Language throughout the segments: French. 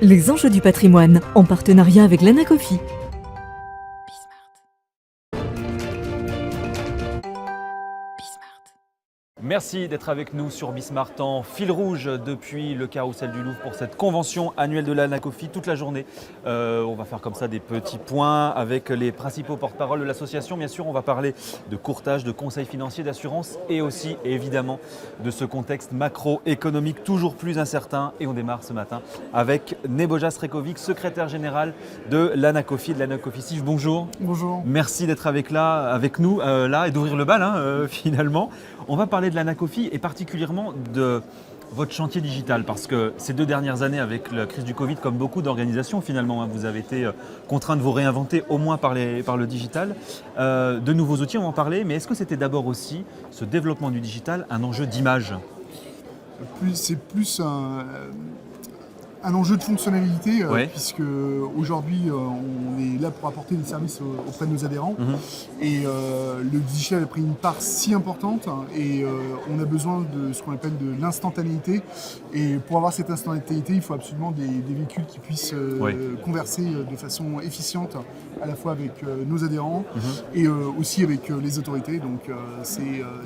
Les enjeux du patrimoine, en partenariat avec l'Anacofi. Merci d'être avec nous sur Bismart en fil rouge depuis le Carrousel du Louvre pour cette convention annuelle de l'Anacofi toute la journée. On va faire comme ça des petits points avec les principaux porte-parole de l'association. Bien sûr, on va parler de courtage, de conseils financiers, d'assurance et aussi évidemment de ce contexte macroéconomique toujours plus incertain. Et on démarre ce matin avec Neboja Srekovic, secrétaire général de l'Anacofi, de l'Anacofi. Bonjour. Bonjour. Merci d'être avec nous là et d'ouvrir le bal finalement. On va parler de l'Anacofi et particulièrement de votre chantier digital parce que ces 2 dernières années avec la crise du Covid, comme beaucoup d'organisations finalement, vous avez été contraints de vous réinventer au moins par le digital. De nouveaux outils, on va en parler, mais est-ce que c'était d'abord aussi ce développement du digital un enjeu d'image ? C'est plus un enjeu de fonctionnalité, Ouais. puisque aujourd'hui on est là pour apporter des services auprès de nos adhérents. Et le digital a pris une part si importante et on a besoin de ce qu'on appelle de l'instantanéité. Et pour avoir cette instantanéité, il faut absolument des véhicules qui puissent converser de façon efficiente à la fois avec nos adhérents et aussi avec les autorités. Donc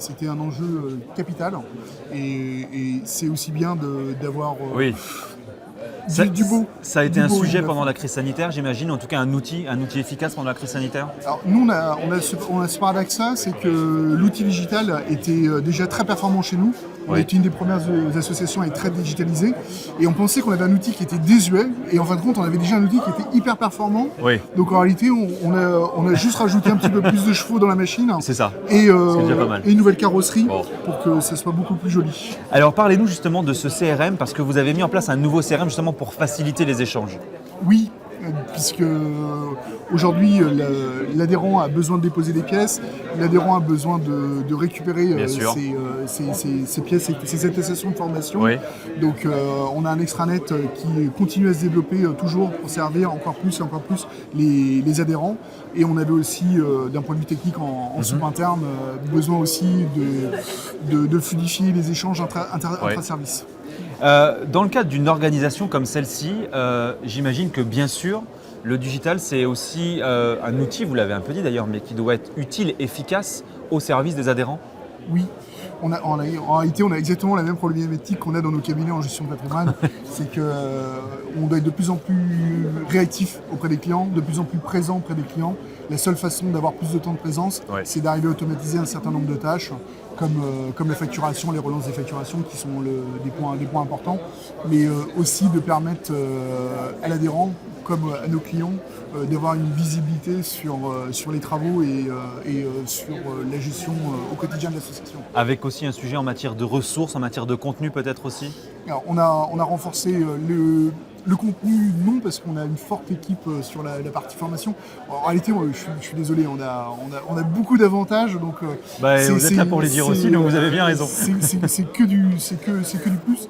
c'était un enjeu capital et c'est aussi bien d'avoir du beau. Ça a été Du un beau sujet neuf. pendant la crise sanitaire, j'imagine, en tout cas un outil efficace pendant la crise sanitaire. Alors nous on a ce paradoxe-là, c'est que l'outil digital était déjà très performant chez nous. On était une des premières associations à être très digitalisée et on pensait qu'on avait un outil qui était désuet et en fin de compte on avait déjà un outil qui était hyper performant. Oui. Donc en réalité on a juste rajouté un petit peu plus de chevaux dans la machine C'est ça. et, C'est déjà pas mal. et une nouvelle carrosserie Bon. pour que ça soit beaucoup plus joli. Alors parlez-nous justement de ce CRM parce que vous avez mis en place un nouveau CRM justement pour faciliter les échanges. Oui, puisque aujourd'hui l'adhérent a besoin de déposer des pièces, l'adhérent a besoin de récupérer Bien sûr. ses pièces, ses attestations de formation. Oui. Donc on a un extranet qui continue à se développer toujours pour servir encore plus les adhérents. Et on avait aussi, d'un point de vue technique en sous-interne, besoin aussi de fluidifier les échanges intra-services. Dans le cadre d'une organisation comme celle-ci, j'imagine que bien sûr, le digital c'est aussi un outil, vous l'avez un peu dit d'ailleurs, mais qui doit être utile, efficace au service des adhérents. Oui, en réalité, on a exactement la même problématique qu'on a dans nos cabinets en gestion de patrimoine. C'est qu'on doit être de plus en plus réactif auprès des clients, de plus en plus présent auprès des clients. La seule façon d'avoir plus de temps de présence, c'est d'arriver à automatiser un certain nombre de tâches, comme la facturation, les relances des facturations, qui sont des points importants, mais aussi de permettre à l'adhérent, comme à nos clients, d'avoir une visibilité sur les travaux et sur la gestion au quotidien de l'association. Avec aussi un sujet en matière de ressources, en matière de contenu peut-être aussi. Alors, on a renforcé le contenu, non, parce qu'on a une forte équipe sur la partie formation. En réalité, je suis désolé, on a beaucoup d'avantages. Donc, Vous êtes là pour les dire aussi, donc vous avez bien raison. C'est que du plus.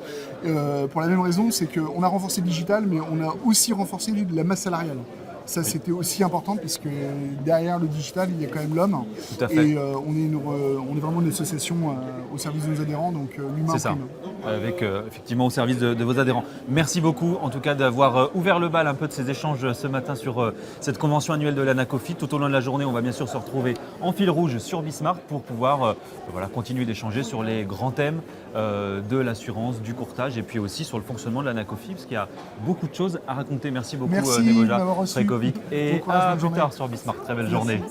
Pour la même raison, c'est qu'on a renforcé le digital, mais on a aussi renforcé la masse salariale. Ça, c'était aussi important parce que derrière le digital, il y a quand même l'homme. Tout à fait. Et on est vraiment une association au service de nos adhérents, donc l'humain C'est ça, prime. avec effectivement au service de vos adhérents. Merci beaucoup en tout cas d'avoir ouvert le bal un peu de ces échanges ce matin sur cette convention annuelle de l'Anacofi. Tout au long de la journée, on va bien sûr se retrouver en fil rouge sur Bismart pour pouvoir continuer d'échanger sur les grands thèmes de l'assurance, du courtage et puis aussi sur le fonctionnement de l'Anacofi parce qu'il y a beaucoup de choses à raconter. Merci beaucoup Merci de Neboja m'avoir reçu. Srekovic et Bon courage, à bonne plus journée. tard sur Bismart. Très belle journée.